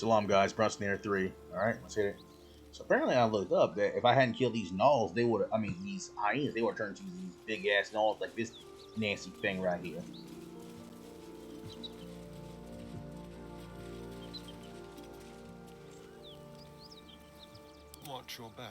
Salam, guys. Snare 3. Alright, let's hit it. So apparently I looked up that if I hadn't killed these gnolls, they would, I mean, these hyenas, they would turn into these big ass gnolls like this nasty thing right here. Watch your back.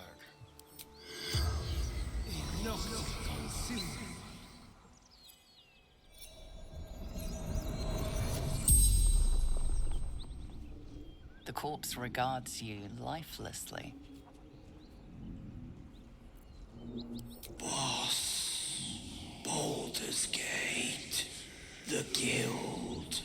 The corpse regards you lifelessly. Boss, Baldur's Gate, the Guild.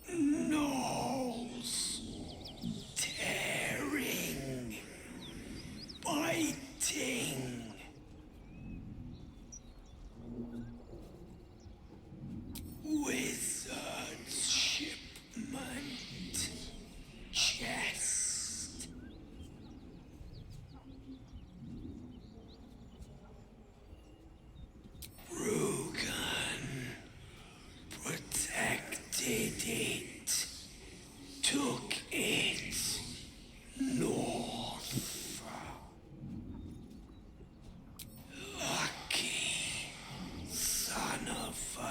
Gnolls, tearing, biting. Wizard's shipment chest. Rugan protected it, took it north. Lucky son of a...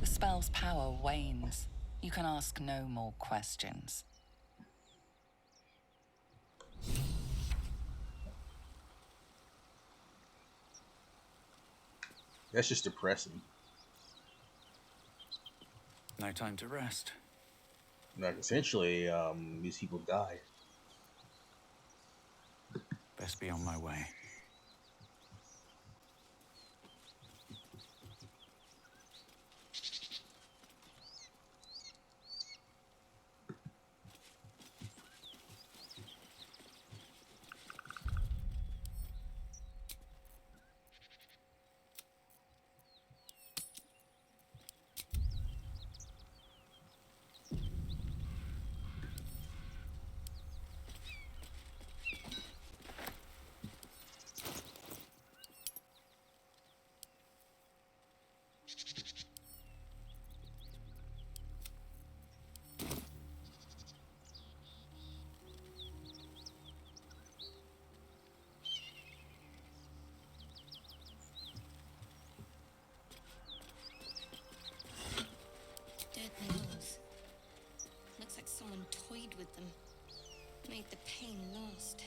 The spell's power wanes. You can ask no more questions. That's just depressing. No time to rest. Like, essentially, these people died. Best be on my way. Dead nose. Looks like someone toyed with them. Made the pain last.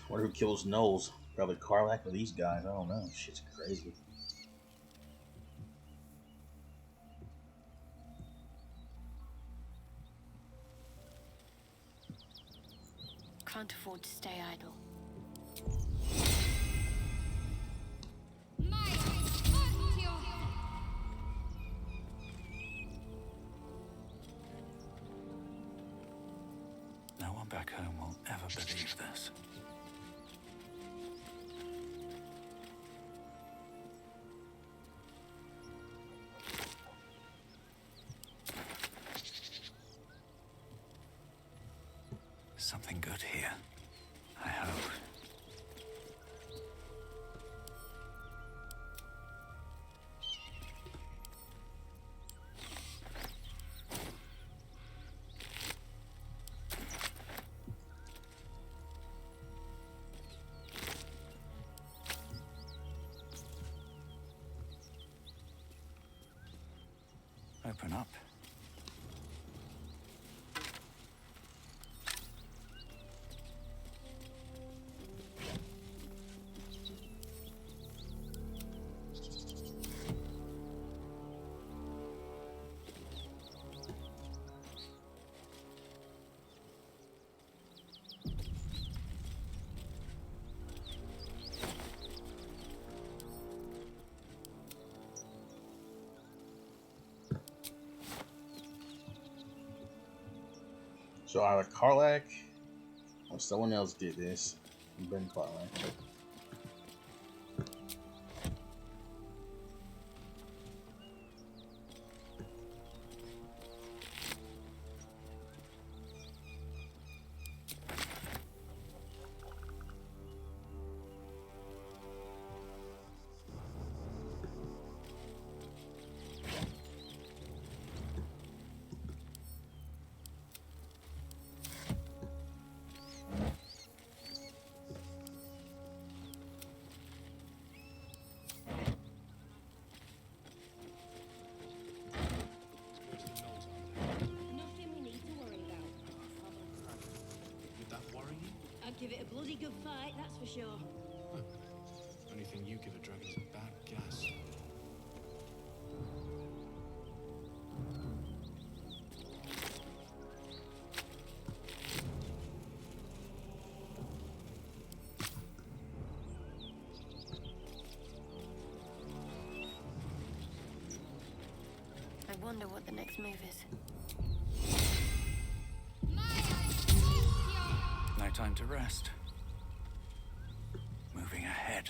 Wonder who kills gnolls? Probably Karlach or these guys. I don't know. Shit's crazy. Can't afford to stay idle. No one back home will ever believe this. Something good here, I hope. Open up. So either Karlach or someone else did this. Ben Karlach. Give it a bloody good fight, that's for sure. Only thing you give a dragon is bad gas. I wonder what the next move is. No time to rest. Moving ahead.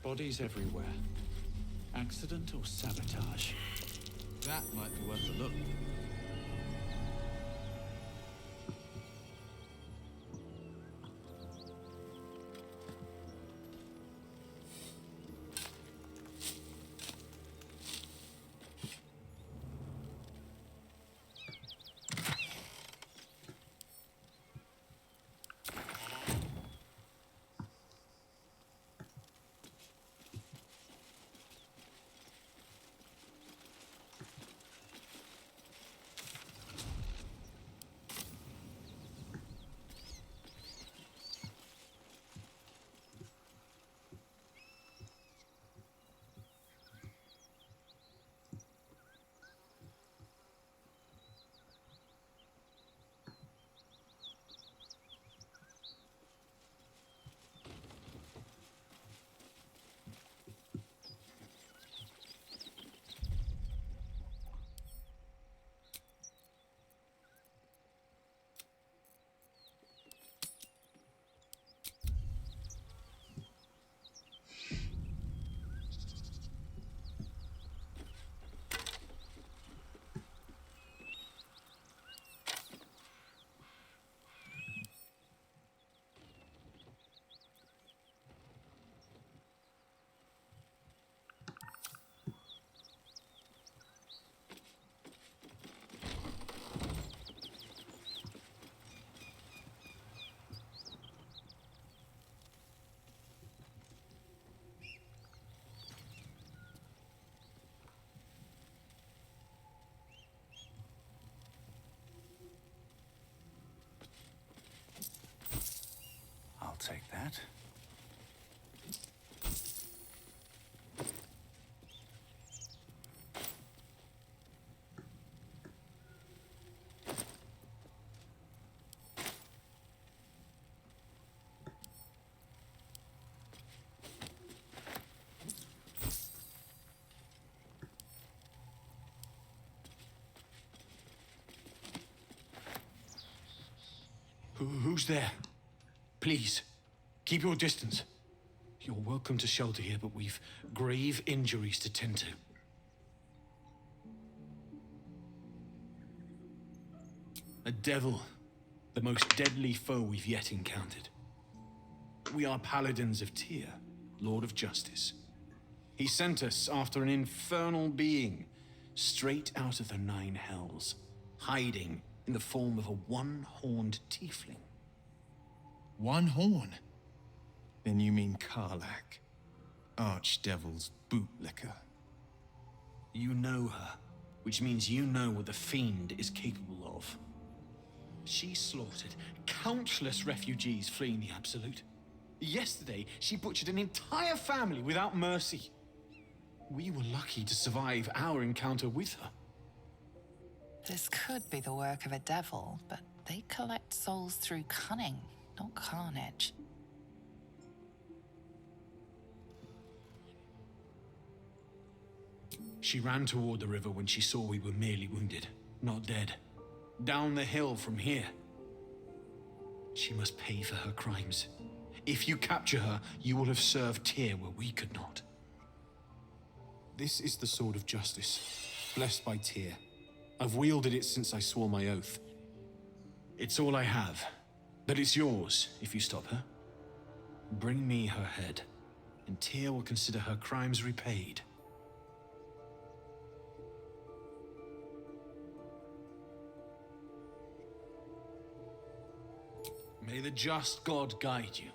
Bodies everywhere. Accident or sabotage? That might be worth a look. I'll take that. Who's there? Please, keep your distance. You're welcome to shelter here, but we've grave injuries to tend to. A devil, the most deadly foe we've yet encountered. We are paladins of Tyr, Lord of Justice. He sent us after an infernal being, straight out of the Nine Hells, hiding in the form of a one-horned tiefling. One horn? Then you mean Karlach, Archdevil's bootlicker. You know her, which means you know what the Fiend is capable of. She slaughtered countless refugees fleeing the Absolute. Yesterday, she butchered an entire family without mercy. We were lucky to survive our encounter with her. This could be the work of a devil, but they collect souls through cunning, not carnage. She ran toward the river when she saw we were merely wounded, not dead. Down the hill from here. She must pay for her crimes. If you capture her, you will have served Tyr where we could not. This is the sword of justice, blessed by Tyr. I've wielded it since I swore my oath. It's all I have, but it's yours if you stop her. Bring me her head, and Tyr will consider her crimes repaid. May the just God guide you.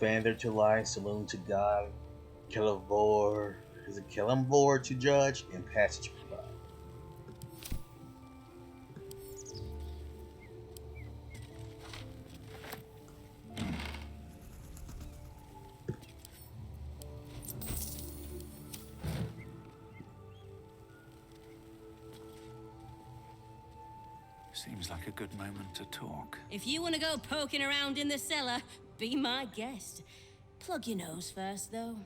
Vander to lie, saloon to God, Kellavor, is it Kellamvor to judge, and passage provide. Seems like a good moment to talk. If you want to go poking around in the cellar, be my guest. Plug your nose first, though.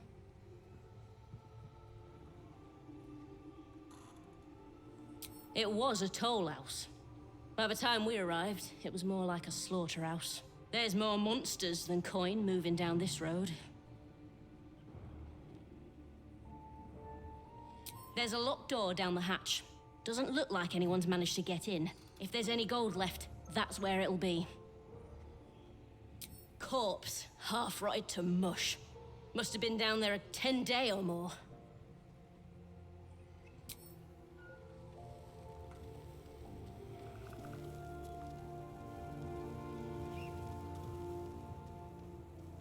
It was a toll house. By the time we arrived, it was more like a slaughterhouse. There's more monsters than coin moving down this road. There's a locked door down the hatch. Doesn't look like anyone's managed to get in. If there's any gold left, that's where it'll be. Corpse, half rotted to mush. Must have been down there a 10-day or more.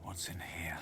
What's in here?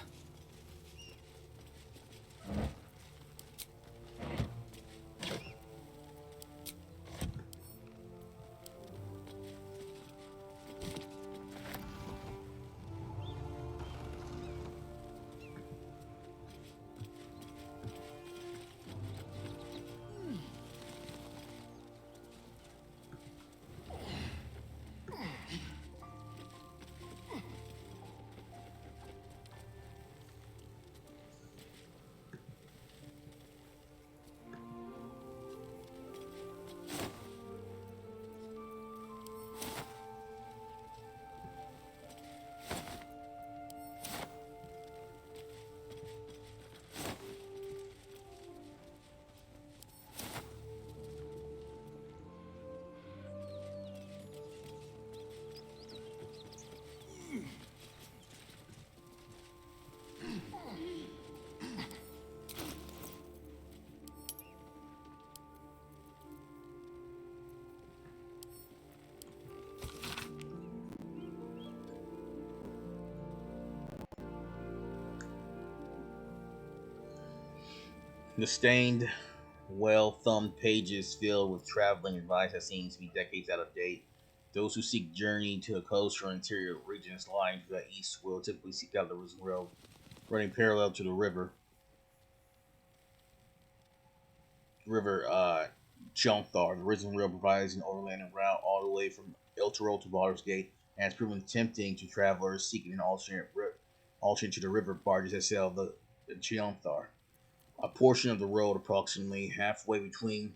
The stained, well-thumbed pages filled with traveling advice that seems to be decades out of date. Those who seek journey to the coast or interior regions lying to the east will typically seek out the Risen Road, running parallel to the river Jonthar. The Risen Rail provides an overland route all the way from Eldritch to Baldur's Gate, and has proven tempting to travelers seeking an alternate to the river barges that sail the Jonthar. A portion of the road, approximately halfway between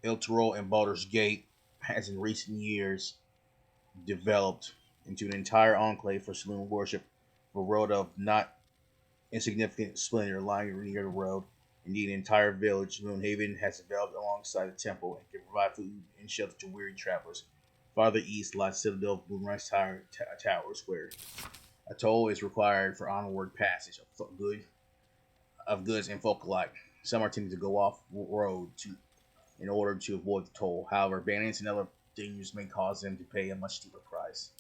Eldritch and Baldur's Gate, has in recent years developed into an entire enclave for saloon worship. A road of not insignificant splendor lying near the road. Indeed, an entire village, Moonhaven, has developed alongside the temple and can provide food and shelter to weary travelers. Farther east lies Citadel of Moonrise Towers, where a toll is required for onward passage of goods and folk alike. Some are tempted to go off road in order to avoid the toll. However, bandits and other dangers may cause them to pay a much steeper price.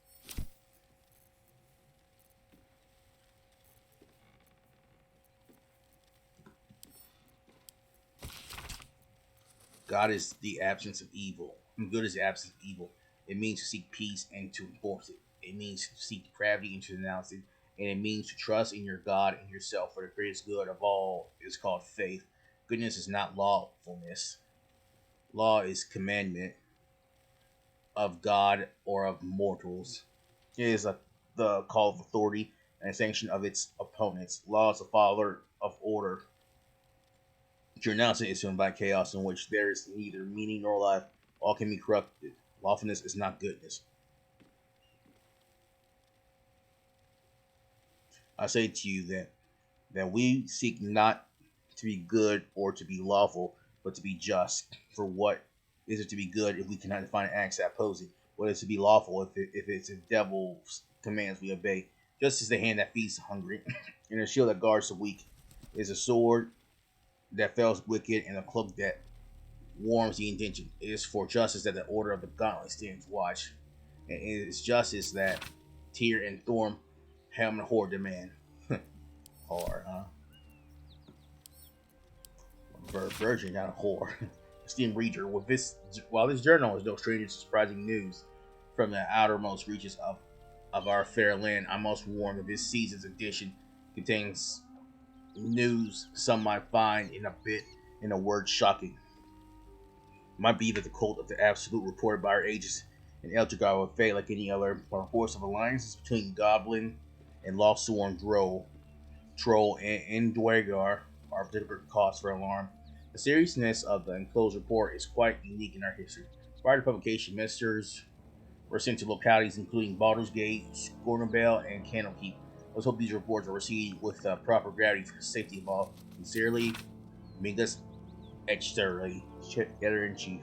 God is the absence of evil. Good is the absence of evil. It means to seek peace and to enforce it. It means to seek depravity and to denounce it. And it means to trust in your God and yourself, for the greatest good of all is called faith. Goodness is not lawfulness. Law is commandment of God or of mortals. It is the call of authority and a sanction of its opponents. Law is the father of order. To renounce it is to invite chaos in which there is neither meaning nor life. All can be corrupted. Lawfulness is not goodness. I say to you that we seek not to be good or to be lawful, but to be just. For what is it to be good if we cannot define acts that oppose it? What is to be lawful if it's the devil's commands we obey? Just as the hand that feeds the hungry, and a shield that guards the weak, is a sword that fells wicked, and a cloak that warms the indentured. It is for justice that the order of the gauntlet stands watch, and it is justice that Tyr and Thorm Helm and Horde demand. Hard, huh? Virgin, not a whore. Esteemed reader, while this journal is no stranger to surprising news from the outermost reaches of our fair land, I must warn that this season's edition contains news some might find in a word shocking. It might be that the cult of the absolute reported by our agents in Eldritch will fade like any other, but a force of alliances between Goblin and Lost-sworn Troll, and Dwagar are a particular cause for alarm. The seriousness of the enclosed report is quite unique in our history. Prior to publication, messengers were sent to localities including Baldur's Gate, Scornabel, and Candlekeep. Let's hope these reports are received with proper gravity for the safety of all. Sincerely, Mingus Exterly, Editor in Chief.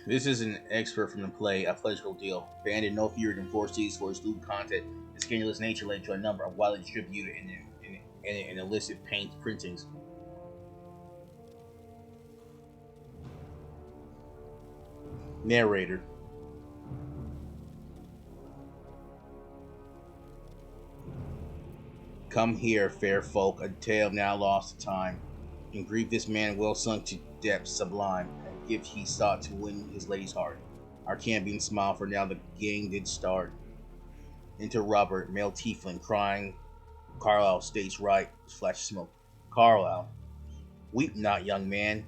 This is an expert from the play, A Political Deal. Banned in no fewer than 4 cities for its lewd content. Its scandalous nature led to a number of widely distributed and illicit paint printings. Narrator. Come here, fair folk, a tale now lost to time. In grief this man well sunk to depths sublime, a gift he sought to win his lady's heart. Our campion smiled, for now the game did start. Enter Robert, male tiefling, crying, Carlisle states right, flash smoke. Carlisle, weep not, young man,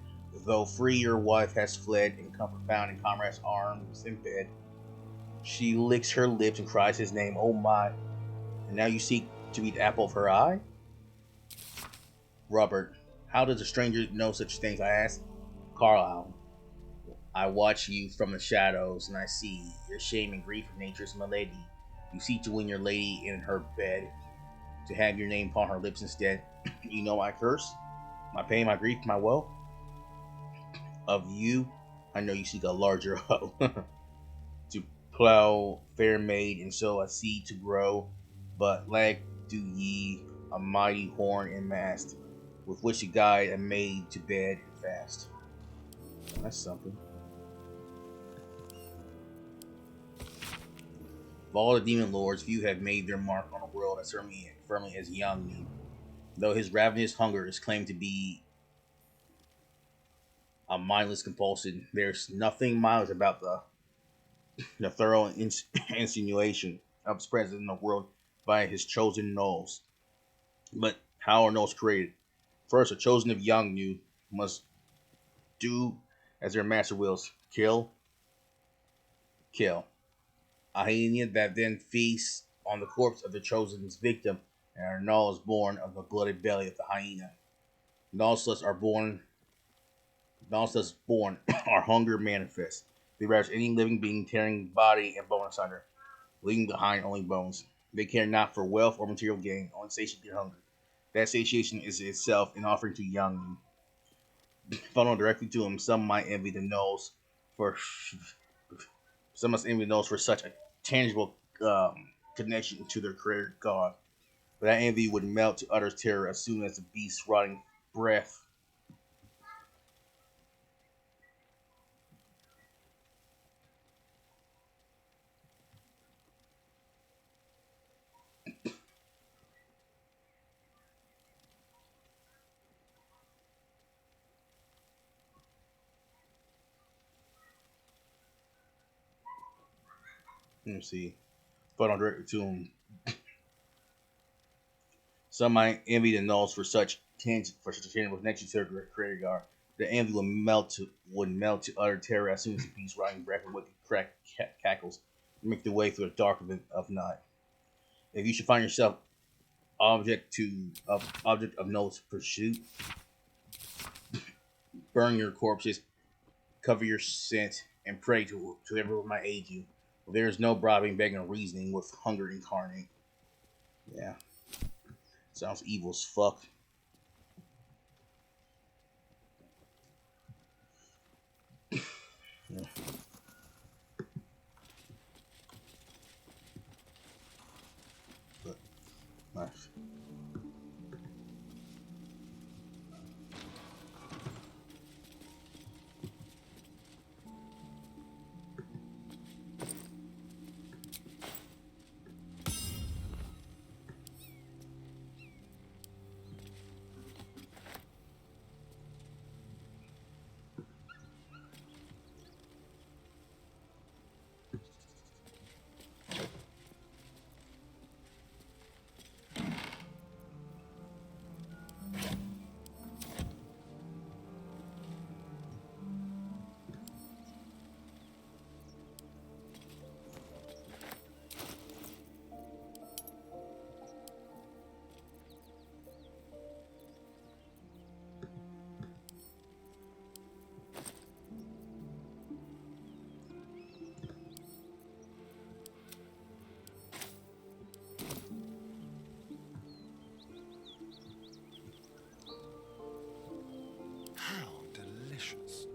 though free your wife has fled, and comfort found in comrade's arms in bed. She licks her lips and cries his name, oh my, and now you seek to be the apple of her eye? Robert, how does a stranger know such things, I ask? Carlisle, I watch you from the shadows, and I see your shame and grief of nature's malady. You seek to win your lady in her bed, to have your name upon her lips instead. You know my curse, my pain, my grief, my woe. Of you, I know you seek a larger hoe. To plow, fair maid, and sow a seed to grow, but lack do ye a mighty horn and mast, with which to guide a maid to bed and fast. Well, that's something. Of all the demon lords, few have made their mark on a world as firmly as Yangnu. Though his ravenous hunger is claimed to be a mindless compulsion, there's nothing mindless about the thorough insinuation of his presence in the world by his chosen gnolls. But how are gnolls created? First, the chosen of Yangnu must do as their master wills: kill, kill. A hyena that then feasts on the corpse of the chosen's victim, and our gnoll is born of the blooded belly of the hyena. Gnolls are born. Gnolls thus born are hunger manifest. They ravage any living being, tearing body and bone asunder, leaving behind only bones. They care not for wealth or material gain, only satiate their hunger. That satiation is itself an offering to Yangnu. Funneled directly to him, some might envy the gnolls for some must envy those for such a tangible connection to their creator god. But that envy would melt to utter terror as soon as the beast's rotting breath. Let me see. Funneled directly to him. Some might envy the gnolls for such a tangible connection to their creator god. The envy would melt to utter terror as soon as the beast's rotting breath and wicked cackles make their way through the dark of night. If you should find yourself object of no pursuit, burn your corpses, cover your scent, and pray to whoever might aid you. For there is no bribing, begging, or reasoning with hunger incarnate. Yeah, sounds evil as fuck. Yeah. But, nice. How delicious.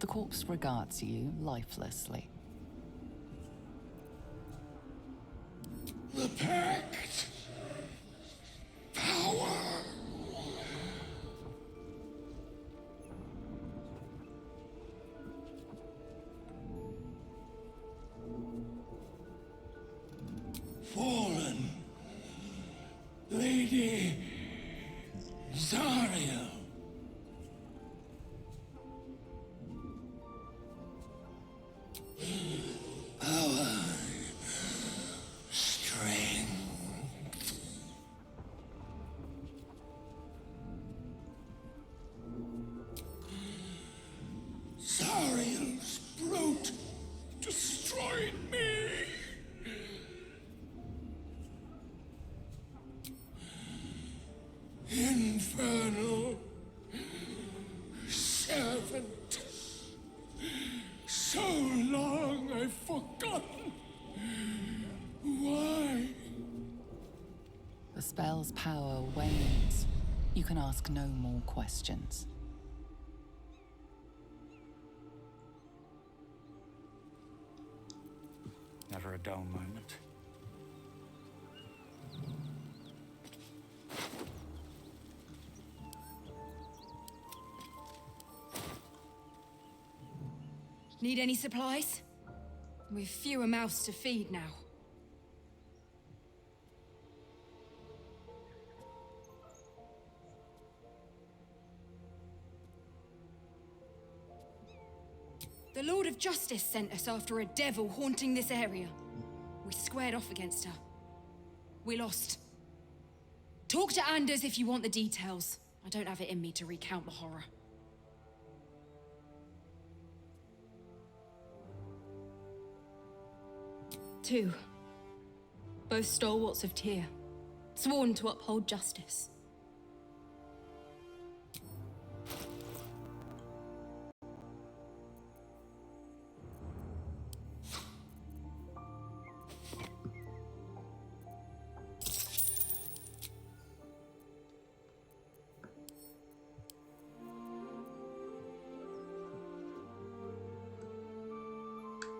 The corpse regards you lifelessly. The pact. Power. Fallen. Lady Zariel. Power. Strength. Zariel's brute destroyed me. Infernal servant. So long I've forgotten. Why? The spell's power wanes. You can ask no more questions. Never a dull moment. Need any supplies? We've fewer mouths to feed now. The Lord of Justice sent us after a devil haunting this area. We squared off against her. We lost. Talk to Anders if you want the details. I don't have it in me to recount the horror. Two. Both stalwarts of Tyr, sworn to uphold justice.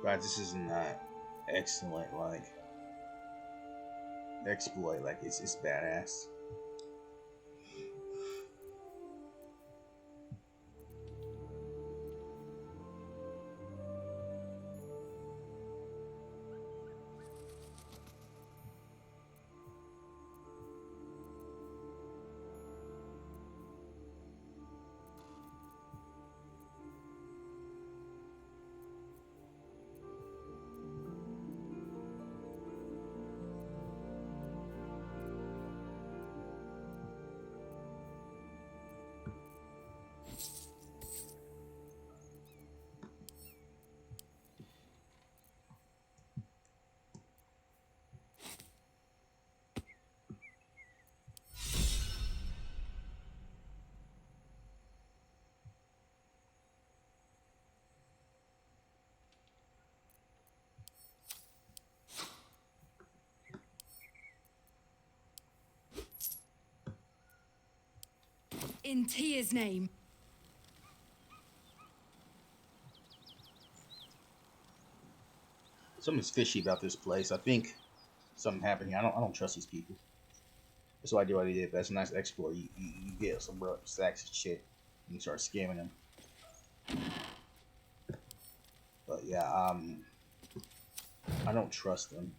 Guys, this is not excellent, like, exploit. Like, it's badass. In Tyr's name. Something's fishy about this place. I think something happened here. I don't trust these people. That's why I do what I did. That's a nice exploit. You get some stacks of shit and you start scamming them. But yeah, I don't trust them.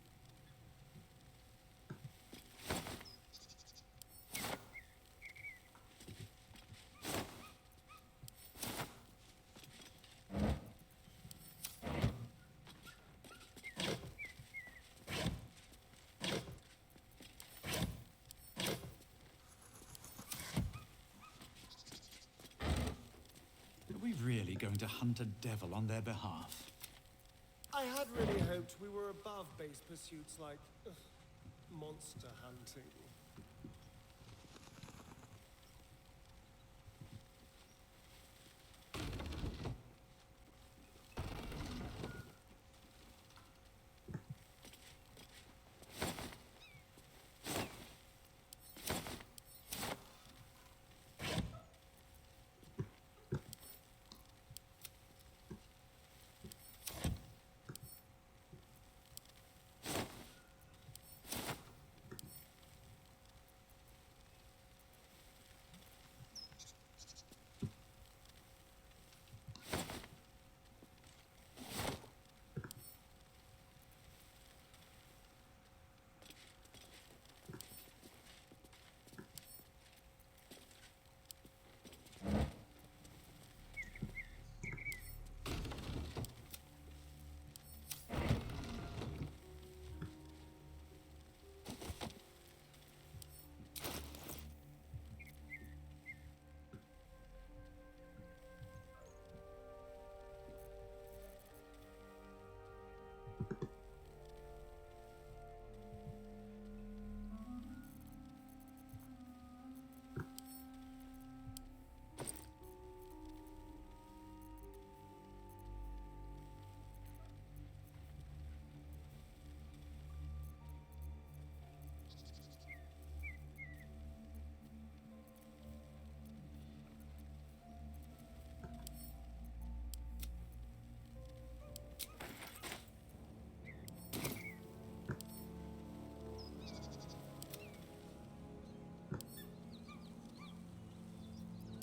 Are we really going to hunt a devil on their behalf? I had really hoped we were above base pursuits like monster hunting.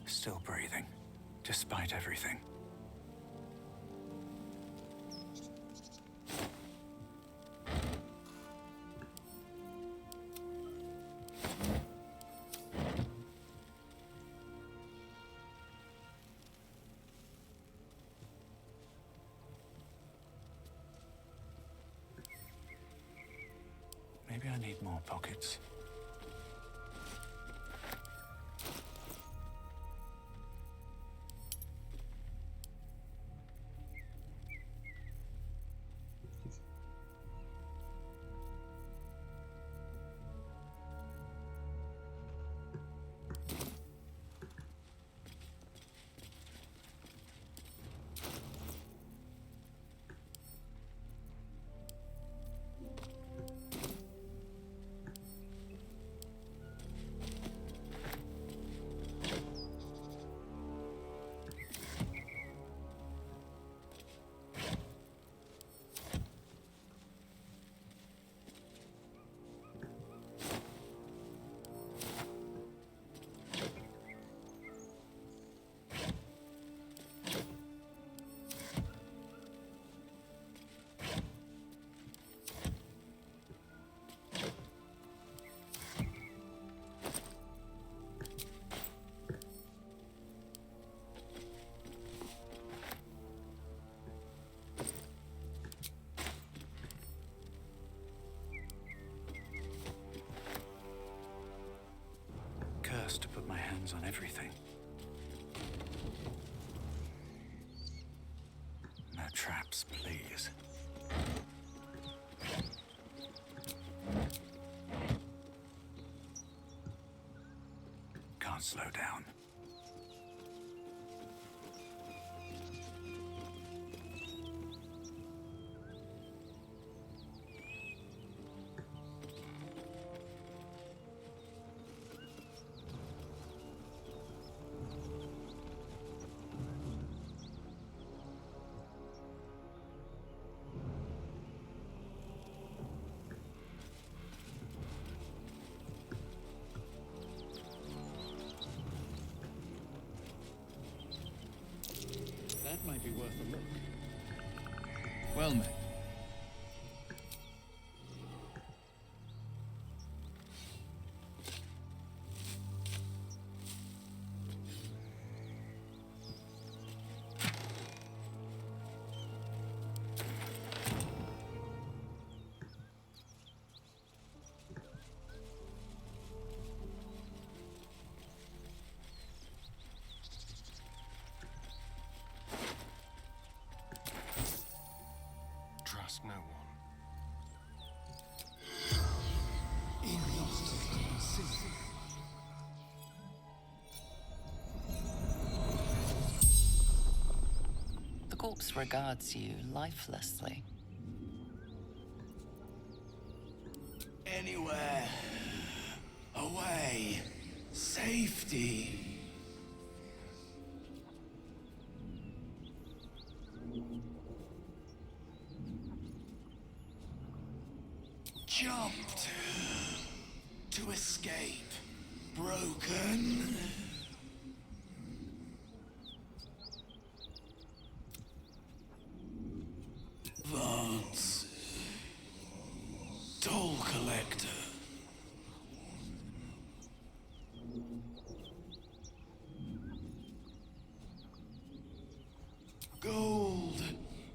Still breathing, despite everything. Gonna need more pockets. Cursed to put my hands on everything. No traps, please. Can't slow down. That might be worth a look. Well met. Trust no one. The corpse regards you lifelessly. Anywhere. Away. Safety. Jumped. To escape. Broken. Vance. Toll collector. Gold.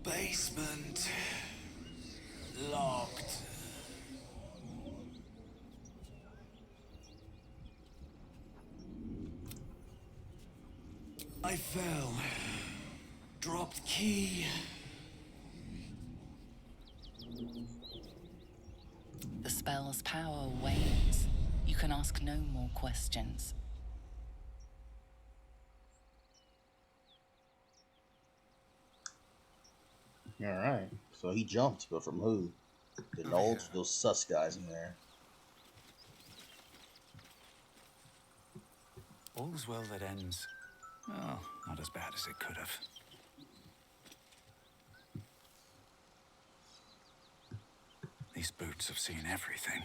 Basement. Locked. I fell. Dropped key. The spell's power wanes. You can ask no more questions. Alright. So he jumped, but from who? The Knolls? Those sus guys in there. All's well that ends. Oh, not as bad as it could have. These boots have seen everything.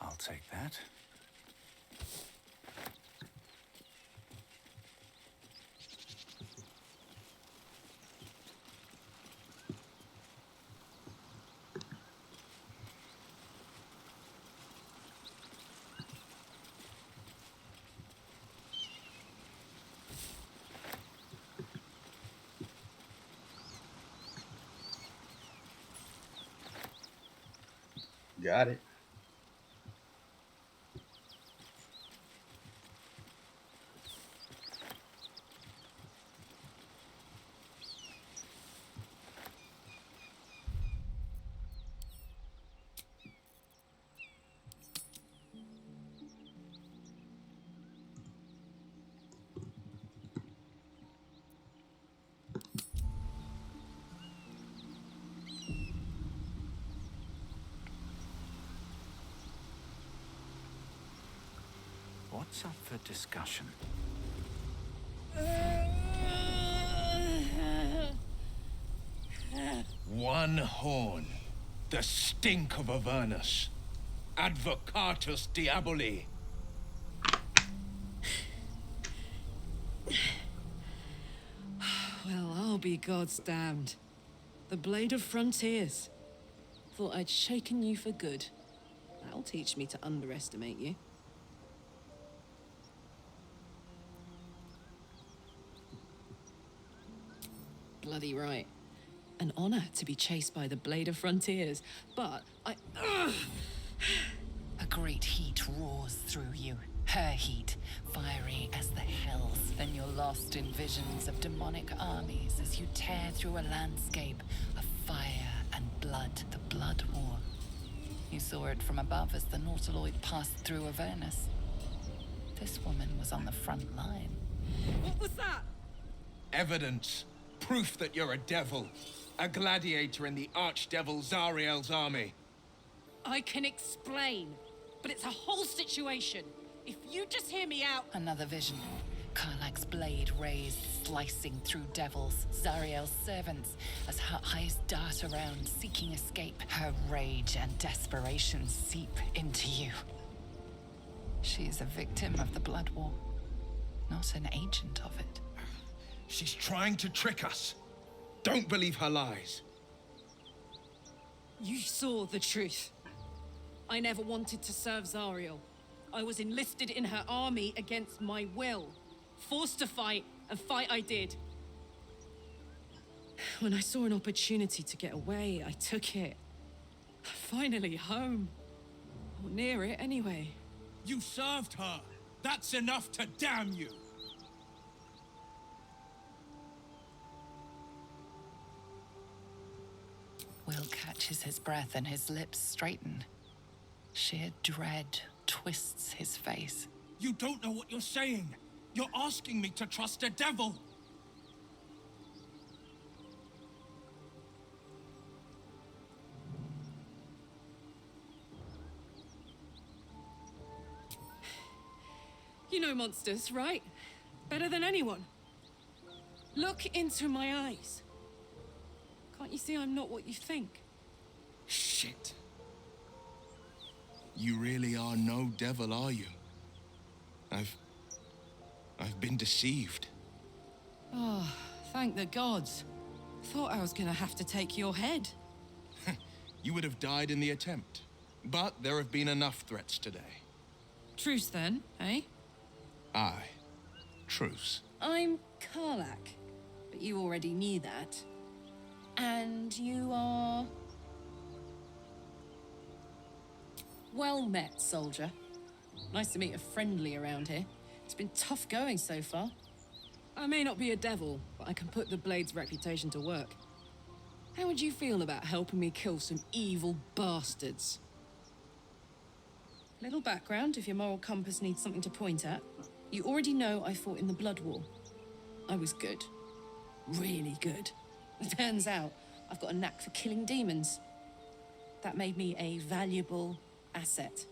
I'll take that. Got it. What's up for discussion? One horn. The stink of Avernus. Advocatus Diaboli. Well, I'll be God's damned. The Blade of Frontiers. Thought I'd shaken you for good. That'll teach me to underestimate you. Bloody right. An honor to be chased by the Blade of Frontiers, but A great heat roars through you. Her heat, fiery as the hells. Then you're lost in visions of demonic armies as you tear through a landscape of fire and blood, the Blood War. You saw it from above as the Nautiloid passed through Avernus. This woman was on the front line. What was that? Evidence. Proof that you're a devil. A gladiator in the archdevil Zariel's army. I can explain, but it's a whole situation. If you just hear me out... Another vision. Karlach's blade raised, slicing through devils, Zariel's servants, as her eyes dart around, seeking escape. Her rage and desperation seep into you. She is a victim of the Blood War, not an agent of it. She's trying to trick us. Don't believe her lies. You saw the truth. I never wanted to serve Zariel. I was enlisted in her army against my will. Forced to fight, and fight I did. When I saw an opportunity to get away, I took it. Finally home. Or near it, anyway. You served her. That's enough to damn you. Will catches his breath and his lips straighten. Sheer dread twists his face. You don't know what you're saying. You're asking me to trust a devil. You know monsters, right? Better than anyone. Look into my eyes. Can't you see I'm not what you think? Shit. You really are no devil, are you? I've been deceived. Oh, thank the gods. Thought I was gonna have to take your head. You would have died in the attempt. But there have been enough threats today. Truce then, eh? Aye. Truce. I'm Karlach, but you already knew that. And you are... Well met, soldier. Nice to meet a friendly around here. It's been tough going so far. I may not be a devil, but I can put the Blade's reputation to work. How would you feel about helping me kill some evil bastards? Little background if your moral compass needs something to point at. You already know I fought in the Blood War. I was good. Really good. It turns out I've got a knack for killing demons. That made me a valuable asset.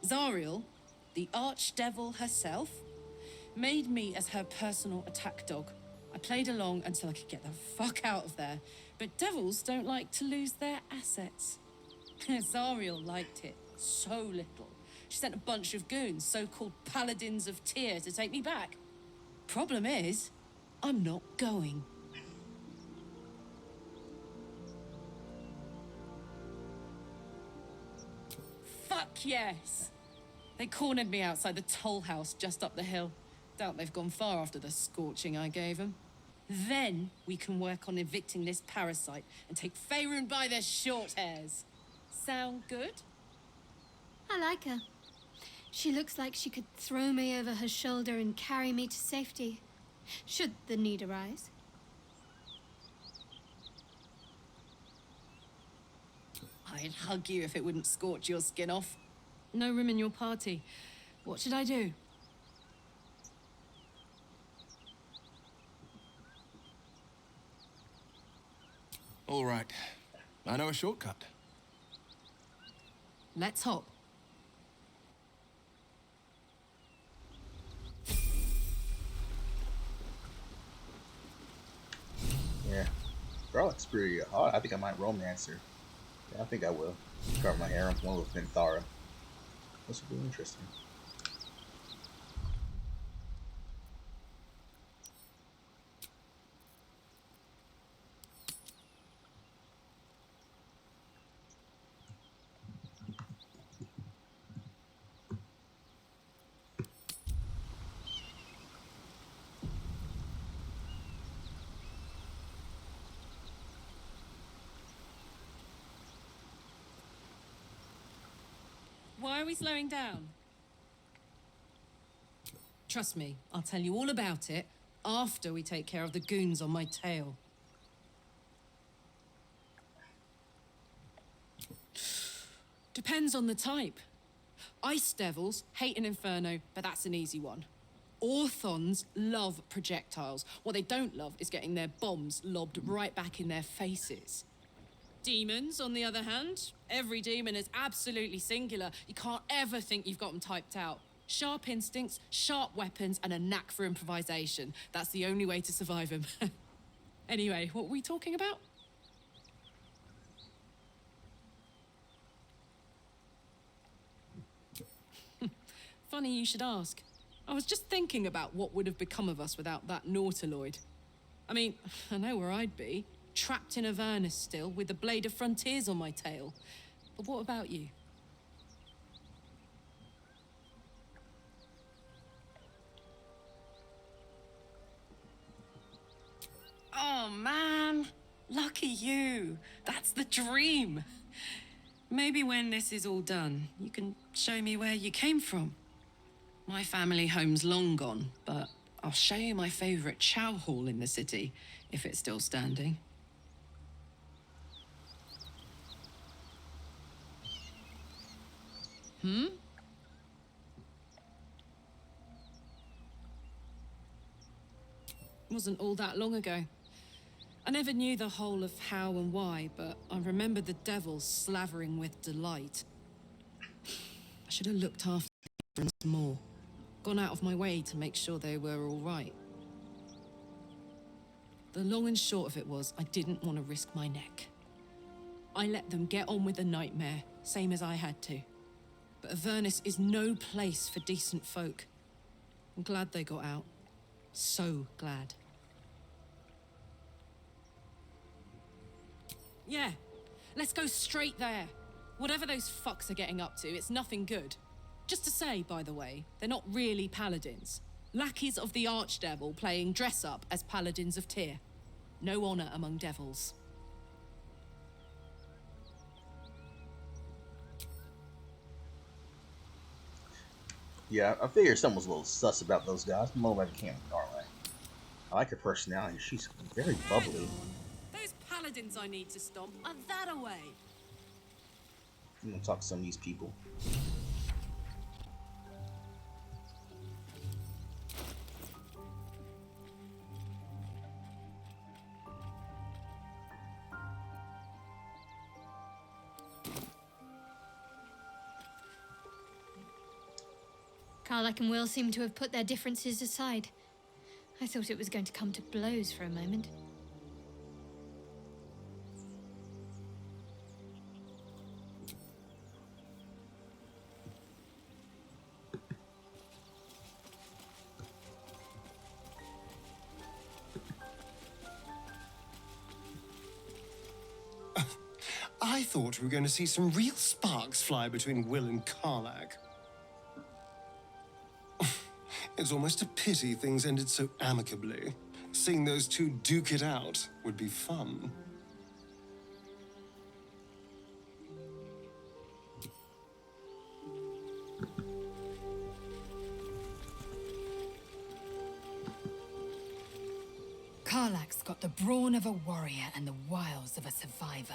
Zariel, the archdevil herself, made me as her personal attack dog. I played along until I could get the fuck out of there. But devils don't like to lose their assets. Zariel liked it so little. She sent a bunch of goons, so-called paladins of Tyr, to take me back. Problem is, I'm not going. Fuck yes! They cornered me outside the toll house just up the hill. Doubt they've gone far after the scorching I gave them. Then we can work on evicting this parasite and take Faerun by their short hairs. Sound good? I like her. She looks like she could throw me over her shoulder and carry me to safety, should the need arise. I'd hug you if it wouldn't scorch your skin off. No room in your party. What should I do? All right. I know a shortcut. Let's hop. Yeah. Girl looks pretty hot. I think I might romance her. Yeah, I think I will. Cover my hair. I'm one with Minthara. This will be interesting. Why are we slowing down? Trust me, I'll tell you all about it after we take care of the goons on my tail. Depends on the type. Ice devils hate an inferno, but that's an easy one. Orthons love projectiles. What they don't love is getting their bombs lobbed right back in their faces. Demons, on the other hand, every demon is absolutely singular. You can't ever think you've got them typed out. Sharp instincts, sharp weapons, and a knack for improvisation. That's the only way to survive them. Anyway, what were we talking about? Funny you should ask. I was just thinking about what would have become of us without that nautiloid. I mean, I know where I'd be. Trapped in Avernus still, with the Blade of Frontiers on my tail. But what about you? Oh, man. Lucky you. That's the dream. Maybe when this is all done, you can show me where you came from. My family home's long gone, but I'll show you my favorite chow hall in the city, if it's still standing. Wasn't all that long ago. I never knew the whole of how and why, but I remember the devils slavering with delight. I should have looked after them more. Gone out of my way to make sure they were all right. The long and short of it was, I didn't want to risk my neck. I let them get on with the nightmare, same as I had to. But Avernus is no place for decent folk. I'm glad they got out. So glad. Yeah, let's go straight there. Whatever those fucks are getting up to, it's nothing good. Just to say, by the way, they're not really paladins. Lackeys of the Archdevil playing dress-up as paladins of Tyr. No honor among devils. Yeah, I figured someone was a little sus about those guys. More by the camp, Garland. I like her personality. She's very bubbly. Those paladins I need to stomp are that away. I'm gonna talk to some of these people. Karlach and Will seem to have put their differences aside. I thought it was going to come to blows for a moment. I thought we were going to see some real sparks fly between Will and Karlach. It's almost a pity things ended so amicably. Seeing those two duke it out would be fun. Karlach's got the brawn of a warrior and the wiles of a survivor.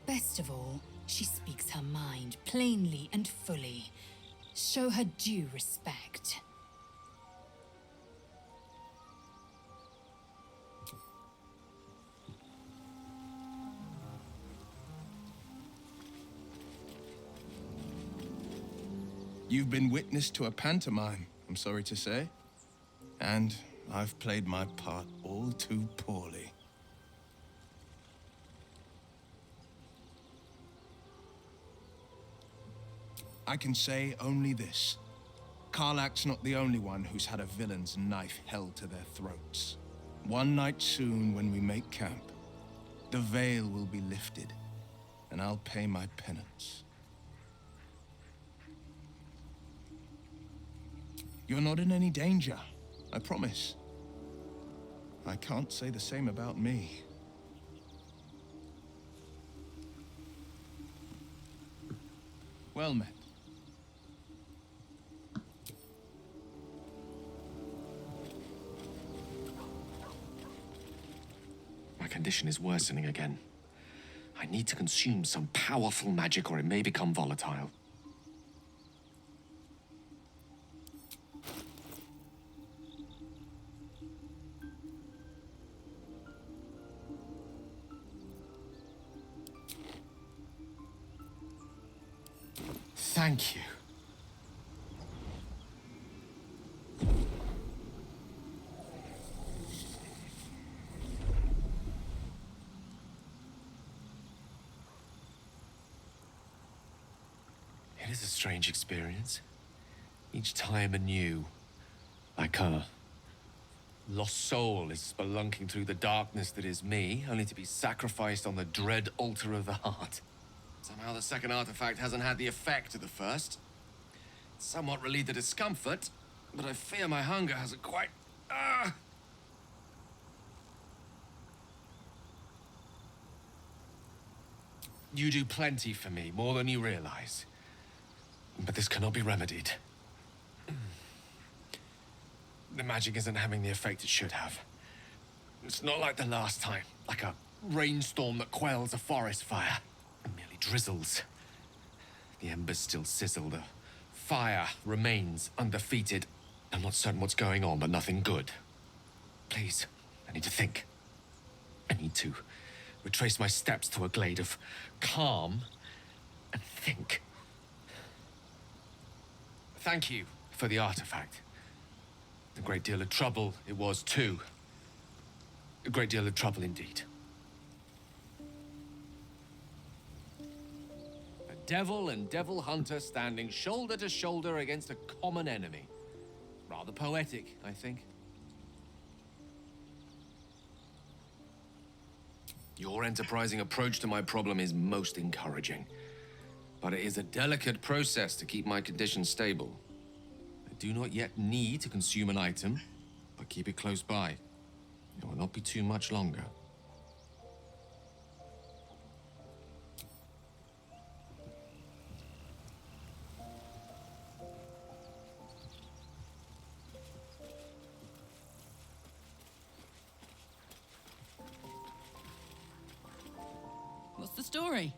Best of all, she speaks her mind plainly and fully. Show her due respect. You've been witness to a pantomime, I'm sorry to say. And I've played my part all too poorly. I can say only this. Karlach's not the only one who's had a villain's knife held to their throats. One night soon, when we make camp, the veil will be lifted, and I'll pay my penance. You're not in any danger, I promise. I can't say the same about me. Well met. My condition is worsening again. I need to consume some powerful magic or it may become volatile. Thank you. It is a strange experience. Each time anew. Like a lost soul is spelunking through the darkness that is me, only to be sacrificed on the dread altar of the heart. Somehow the second artifact hasn't had the effect of the first. It's somewhat relieved the discomfort, but I fear my hunger hasn't quite... You do plenty for me, more than you realize. But this cannot be remedied. The magic isn't having the effect it should have. It's not like the last time, like a rainstorm that quells a forest fire. It merely drizzles. The embers still sizzle, the fire remains undefeated. I'm not certain what's going on, but nothing good. Please, I need to think. I need to retrace my steps to a glade of calm and think. Thank you for the artifact. A great deal of trouble it was too. A great deal of trouble indeed. A devil and devil hunter standing shoulder to shoulder against a common enemy. Rather poetic, I think. Your enterprising approach to my problem is most encouraging. But it is a delicate process to keep my condition stable. I do not yet need to consume an item, but keep it close by. It will not be too much longer. What's the story?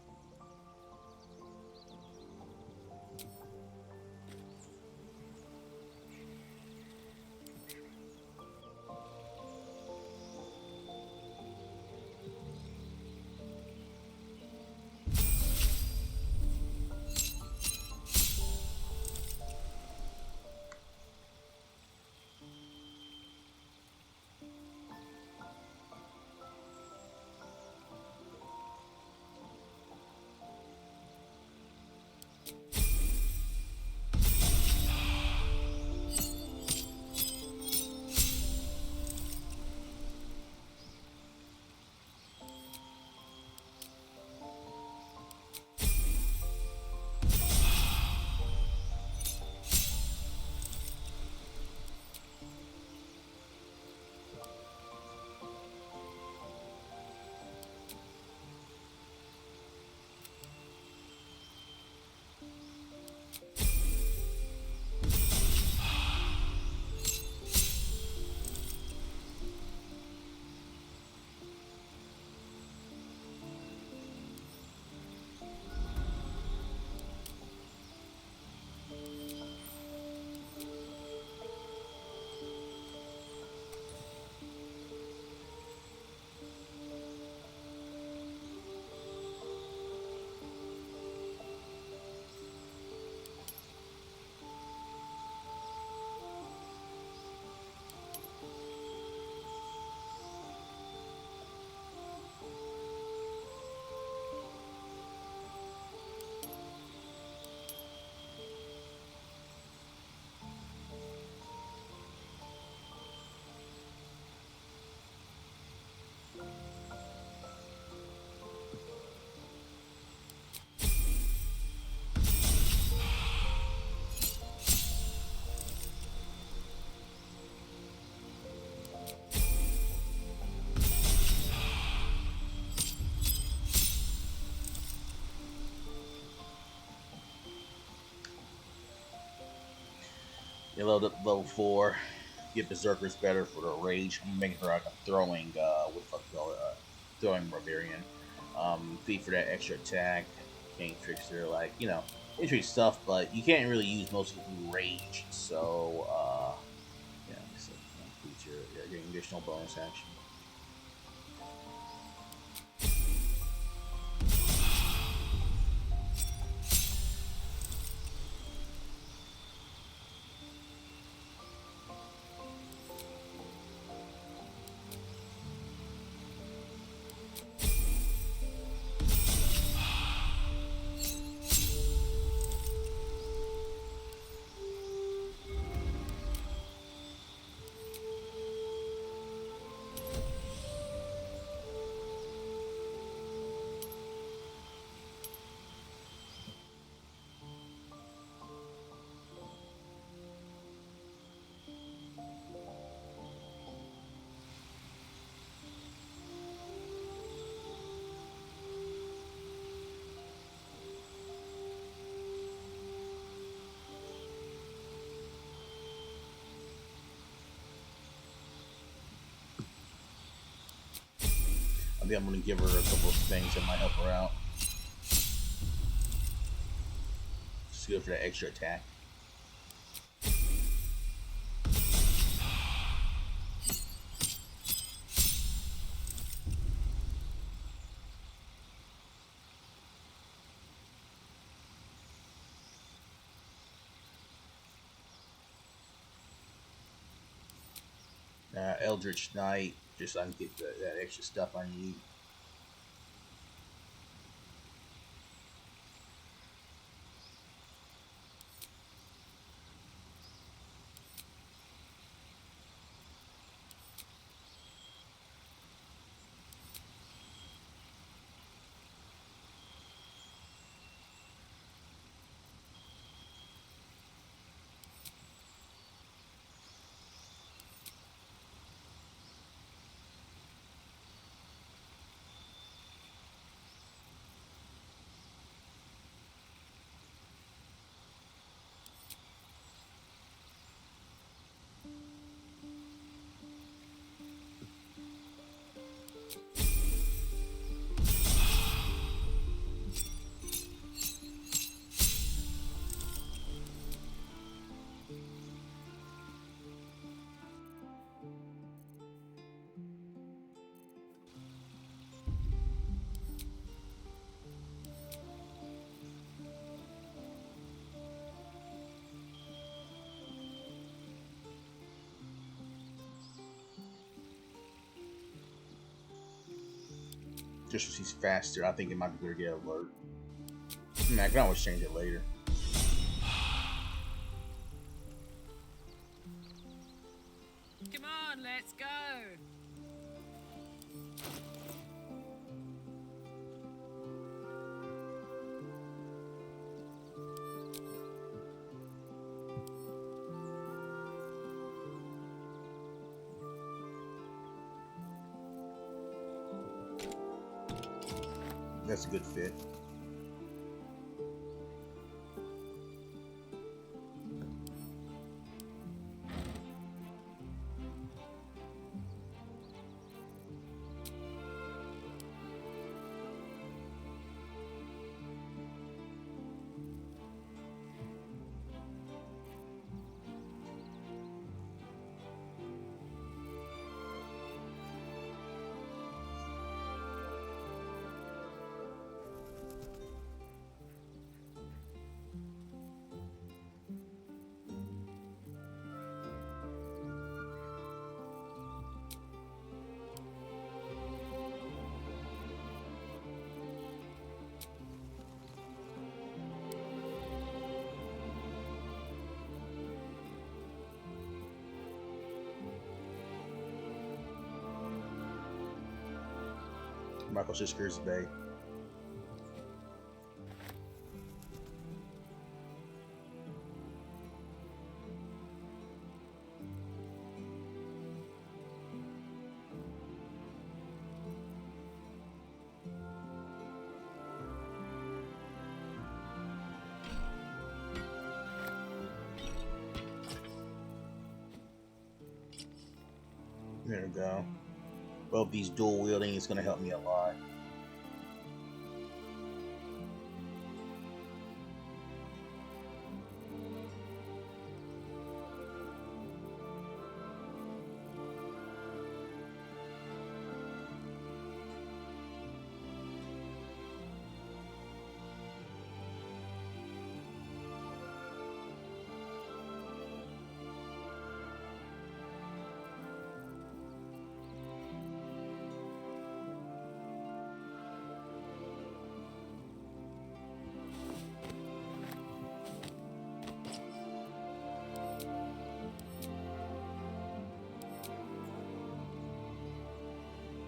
You leveled up level 4. Get Berserkers better for the rage. I'm making her like a throwing, what the fuck you call it? Throwing barbarian. Feed for that extra attack. Cane Trickster, like, interesting stuff, but you can't really use most of it through rage. So, yeah, so includes your getting additional bonus action. I think I'm going to give her a couple of things that might help her out. Just go for that extra attack. Eldritch Knight, just so I can get that extra stuff I need. Just so she's faster, I think it might be good to get alert. I can always change it later. Come on, let's go. That's a good fit. Michael Shisker's Bay. There we go. Both these dual wielding is going to help me a lot.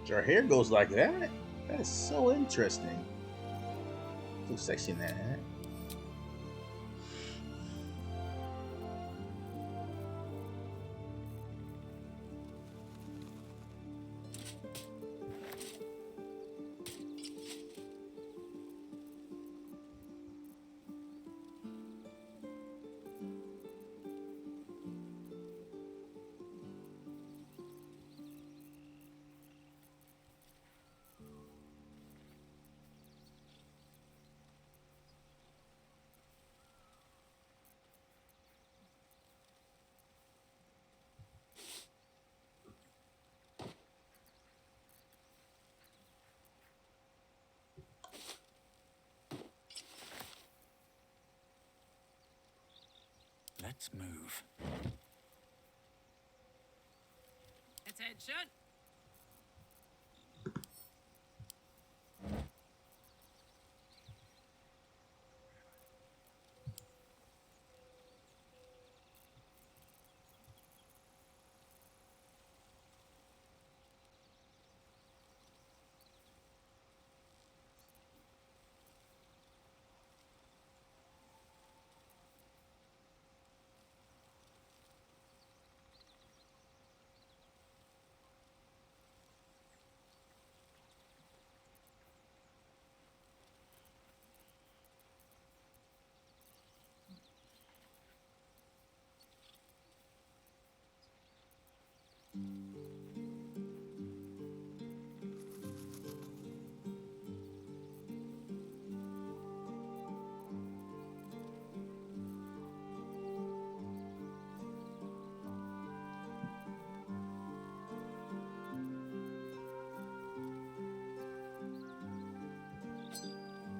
Her hair goes like that? That is so interesting. So sexy in that hat. Let's move. Attention!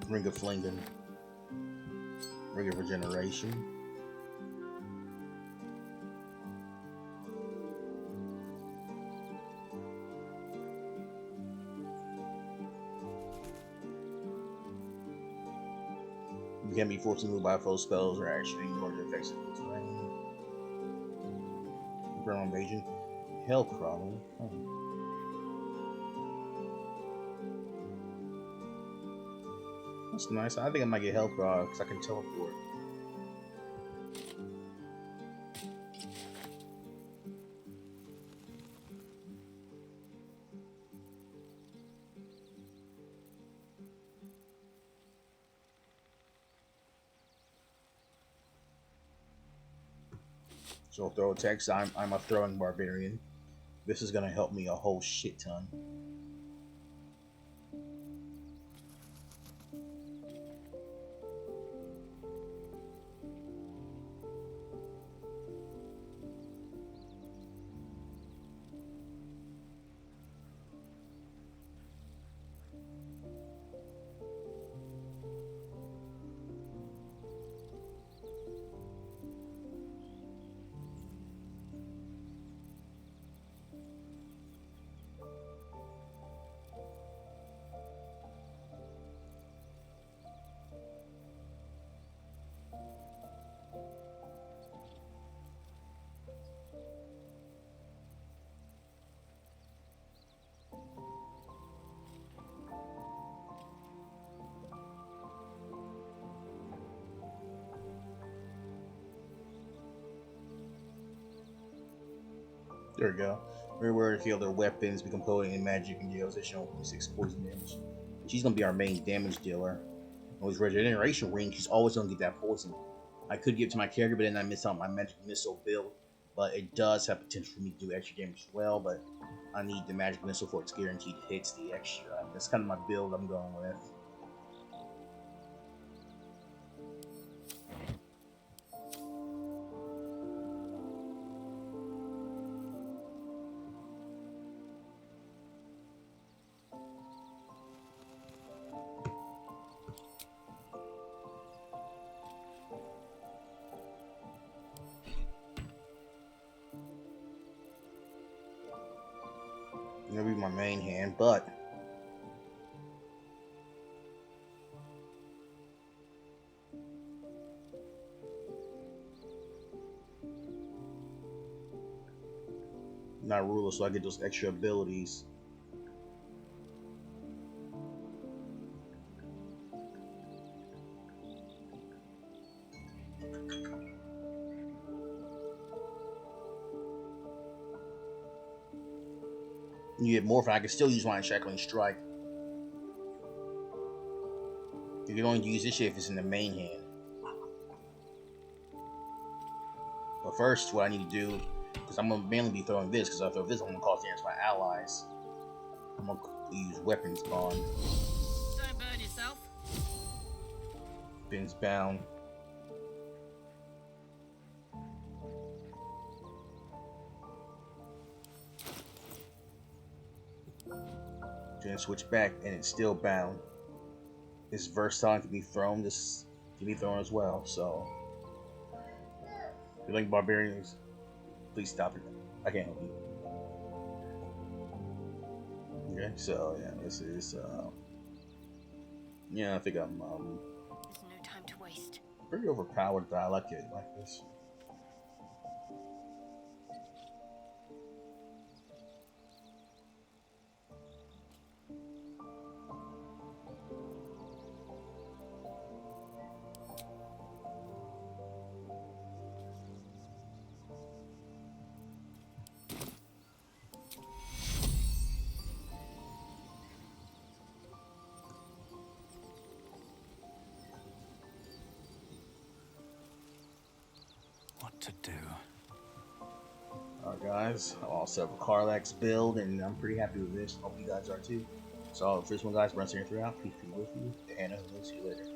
Ring of Flingen. Ring of Regeneration. You can be forced to move by foe spells or action ignore the effects of the terrain. Infernal Invasion. Hell Crawler. Oh. That's nice. I think I might get Hell Crawler because I can teleport. So throw attacks. I'm a throwing barbarian. This is gonna help me a whole shit ton. There we go. Reward to heal their weapons, become potent in magic, and deals additional 6 poison damage. She's gonna be our main damage dealer. With Regeneration Ring, she's always gonna get that poison. I could give it to my character, but then I miss out my magic missile build. but it does have potential for me to do extra damage as well. But I need the magic missile for its guaranteed hits, the extra. That's kind of my build I'm going with. Gonna be my main hand, but not ruler, so I get those extra abilities. You get more, I can still use my Encircling Strike. You can only use this shit if it's in the main hand. But first, what I need to do, because I'm going to mainly be throwing this, because if I throw this, I'm going to cause damage to my allies. I'm going to use Weapons Bond. Don't burn yourself. Bins bound. Then switch back, and it's still bound. It's versatile, can be thrown. This can be thrown as well. So, if you like barbarians, please stop it. I can't help you. Okay, so yeah, this is yeah, I think I'm There's no time to waste. pretty overpowered, but I like it like this. To do. Alright guys, I also have a Karlach's build and I'm pretty happy with this. Hope you guys are too. So this one guys, Brent here throughout. Peace be with you. And I'll see you later.